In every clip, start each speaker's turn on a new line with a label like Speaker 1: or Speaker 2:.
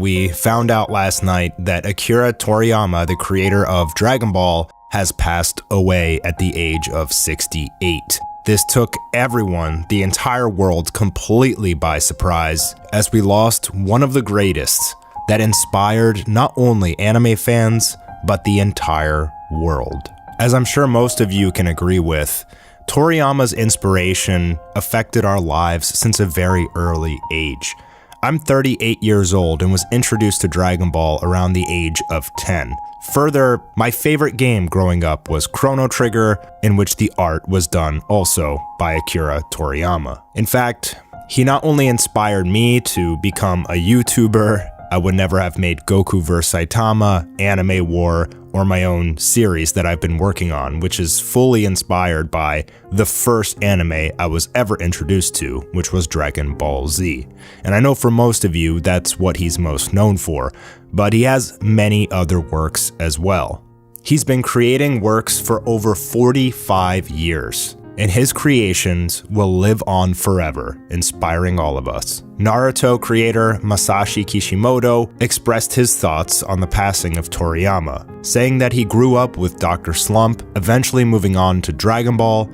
Speaker 1: We found out last night that Akira Toriyama, the creator of Dragon Ball, has passed away at the age of 68. This took everyone, the entire world, completely by surprise, as we lost one of the greatest that inspired not only anime fans, but the entire world. As I'm sure most of you can agree with, Toriyama's inspiration affected our lives since a very early age. I'm 38 years old and was introduced to Dragon Ball around the age of 10. Further, my favorite game growing up was Chrono Trigger, in which the art was done also by Akira Toriyama. In fact, he not only inspired me to become a YouTuber, I would never have made Goku vs. Saitama, Anime War, or my own series that I've been working on, which is fully inspired by the first anime I was ever introduced to, which was Dragon Ball Z. And I know for most of you, that's what he's most known for, but he has many other works as well. He's been creating works for over 45 years, and his creations will live on forever, inspiring all of us. Naruto creator Masashi Kishimoto expressed his thoughts on the passing of Toriyama, saying that he grew up with Dr. Slump, eventually moving on to Dragon Ball,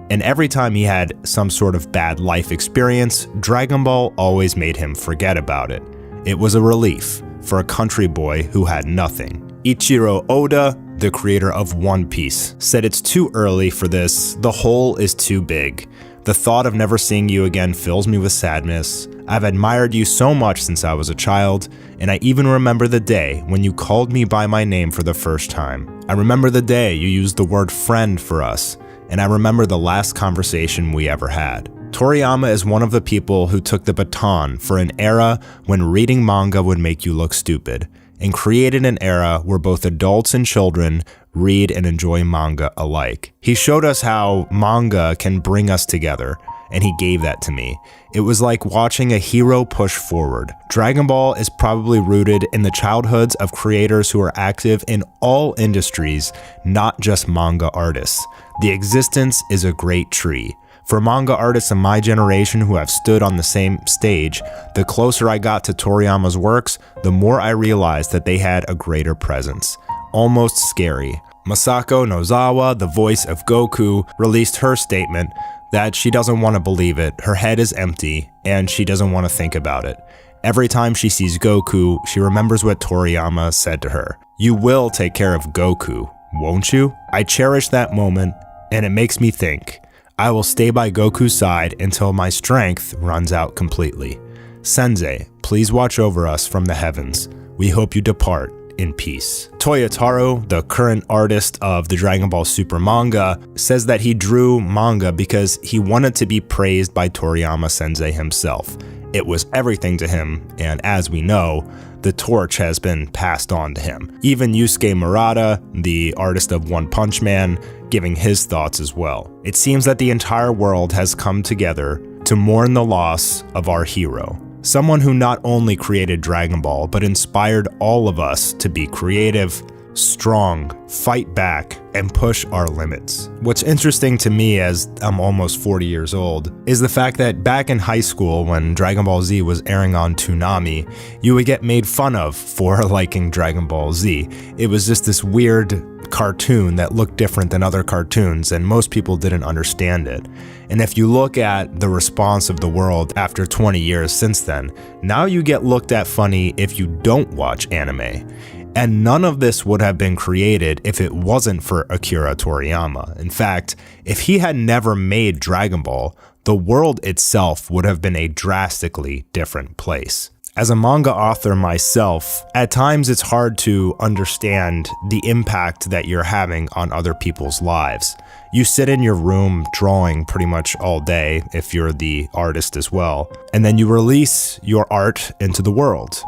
Speaker 1: and every time he had some sort of bad life experience, Dragon Ball always made him forget about it. It was a relief for a country boy who had nothing. Ichiro Oda, the creator of One Piece, said it's too early for this, the hole is too big. The thought of never seeing you again fills me with sadness. I've admired you so much since I was a child, and I even remember the day when you called me by my name for the first time. I remember the day you used the word friend for us, and I remember the last conversation we ever had. Toriyama is one of the people who took the baton for an era when reading manga would make you look stupid, and created an era where both adults and children read and enjoy manga alike. He showed us how manga can bring us together, and he gave that to me. It was like watching a hero push forward. Dragon Ball is probably rooted in the childhoods of creators who are active in all industries, not just manga artists. The existence is a great tree. For manga artists in my generation who have stood on the same stage, the closer I got to Toriyama's works, the more I realized that they had a greater presence. Almost scary. Masako Nozawa, the voice of Goku, released her statement that she doesn't want to believe it, her head is empty, and she doesn't want to think about it. Every time she sees Goku, she remembers what Toriyama said to her. You will take care of Goku, won't you? I cherish that moment, and it makes me think. I will stay by Goku's side until my strength runs out completely. Sensei, please watch over us from the heavens. We hope you depart in peace. Toyotaro, the current artist of the Dragon Ball Super manga, says that he drew manga because he wanted to be praised by Toriyama Sensei himself. It was everything to him, and as we know, the torch has been passed on to him. Even Yusuke Murata, the artist of One Punch Man, giving his thoughts as well. It seems that the entire world has come together to mourn the loss of our hero. Someone who not only created Dragon Ball, but inspired all of us to be creative, strong, fight back, and push our limits. What's interesting to me, as I'm almost 40 years old, is the fact that back in high school when Dragon Ball Z was airing on Toonami, you would get made fun of for liking Dragon Ball Z. It was just this weird cartoon that looked different than other cartoons, and most people didn't understand it. And if you look at the response of the world after 20 years since then, now you get looked at funny if you don't watch anime. And none of this would have been created if it wasn't for Akira Toriyama. In fact, if he had never made Dragon Ball, the world itself would have been a drastically different place. As a manga author myself, at times it's hard to understand the impact that you're having on other people's lives. You sit in your room drawing pretty much all day, if you're the artist as well, and then you release your art into the world.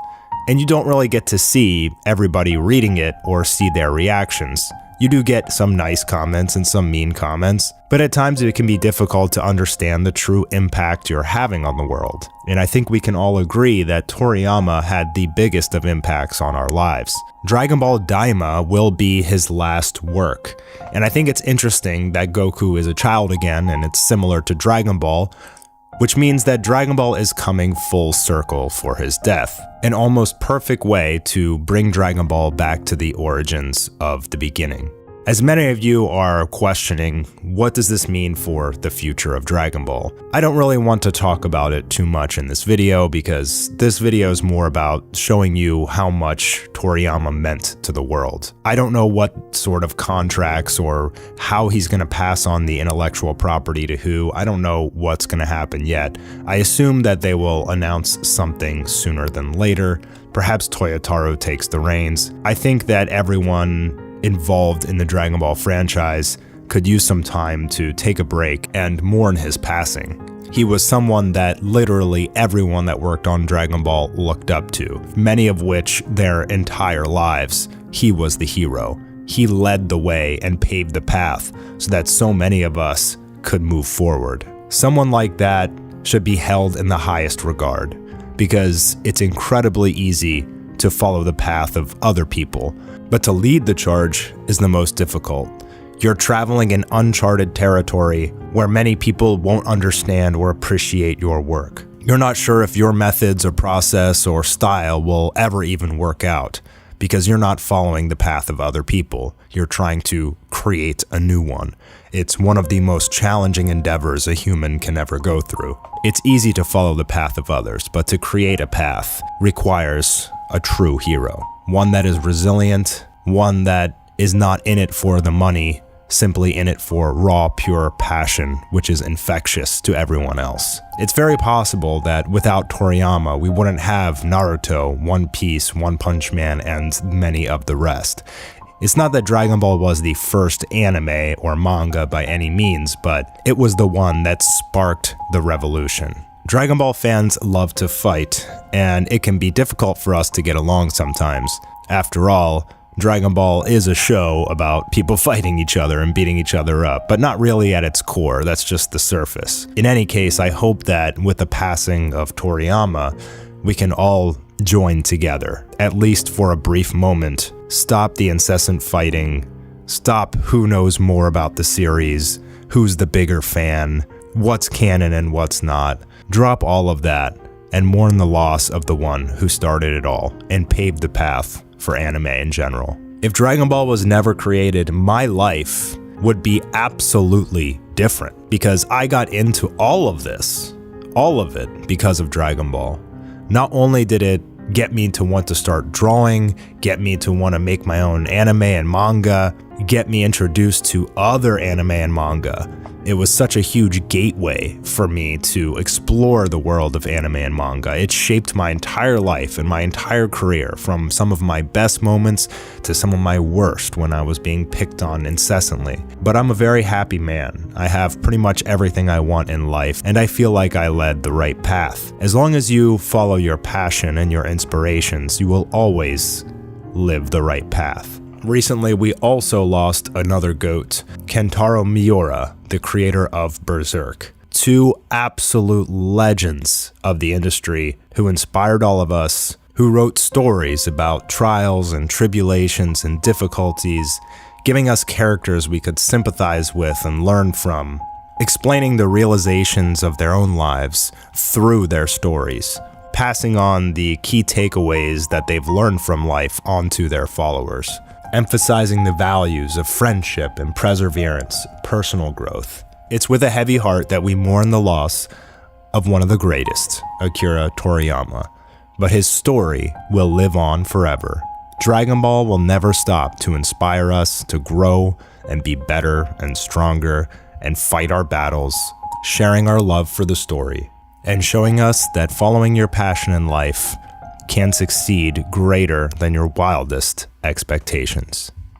Speaker 1: And you don't really get to see everybody reading it or see their reactions. You do get some nice comments and some mean comments, but at times it can be difficult to understand the true impact you're having on the world. And I think we can all agree that Toriyama had the biggest of impacts on our lives. Dragon Ball Daima will be his last work. And I think it's interesting that Goku is a child again, and it's similar to Dragon Ball. which means that Dragon Ball is coming full circle for his death. An almost perfect way to bring Dragon Ball back to the origins of the beginning. As many of you are questioning, what does this mean for the future of Dragon Ball? I don't really want to talk about it too much in this video because this video is more about showing you how much Toriyama meant to the world. I don't know what sort of contracts or how he's going to pass on the intellectual property to who. I don't know what's going to happen yet. I assume that they will announce something sooner than later. Perhaps Toyotaro takes the reins. I think that everyone involved in the Dragon Ball franchise could use some time to take a break and mourn his passing. He was someone that literally everyone that worked on Dragon Ball looked up to, many of which their entire lives, he was the hero. He led the way and paved the path so that so many of us could move forward. Someone like that should be held in the highest regard because it's incredibly easy to follow the path of other people, but to lead the charge is the most difficult. You're traveling in uncharted territory where many people won't understand or appreciate your work. You're not sure if your methods or process or style will ever even work out because you're not following the path of other people. You're trying to create a new one. It's one of the most challenging endeavors a human can ever go through. It's easy to follow the path of others, but to create a path requires a true hero. One that is resilient, one that is not in it for the money, simply in it for raw, pure passion, which is infectious to everyone else. It's very possible that without Toriyama, we wouldn't have Naruto, One Piece, One Punch Man, and many of the rest. It's not that Dragon Ball was the first anime or manga by any means, but it was the one that sparked the revolution. Dragon Ball fans love to fight, and it can be difficult for us to get along sometimes. After all, Dragon Ball is a show about people fighting each other and beating each other up, but not really at its core. That's just the surface. In any case, I hope that with the passing of Toriyama, we can all join together, at least for a brief moment. Stop the incessant fighting. Stop who knows more about the series, who's the bigger fan, what's canon and what's not. Drop all of that and mourn the loss of the one who started it all and paved the path for anime in general. If Dragon Ball was never created, my life would be absolutely different because I got into all of this, all of it, because of Dragon Ball. Not only did it get me to want to start drawing, get me to want to make my own anime and manga, get me introduced to other anime and manga. It was such a huge gateway for me to explore the world of anime and manga. It shaped my entire life and my entire career, from some of my best moments to some of my worst when I was being picked on incessantly. But I'm a very happy man. I have pretty much everything I want in life, and I feel like I led the right path. As long as you follow your passion and your inspirations, you will always live the right path. Recently, we also lost another GOAT, Kentaro Miura, the creator of Berserk. Two absolute legends of the industry who inspired all of us, who wrote stories about trials and tribulations and difficulties, giving us characters we could sympathize with and learn from, explaining the realizations of their own lives through their stories, passing on the key takeaways that they've learned from life onto their followers, emphasizing the values of friendship and perseverance, personal growth. It's with a heavy heart that we mourn the loss of one of the greatest, Akira Toriyama, but his story will live on forever. Dragon Ball will never stop to inspire us to grow and be better and stronger and fight our battles, sharing our love for the story, and showing us that following your passion in life can succeed greater than your wildest expectations.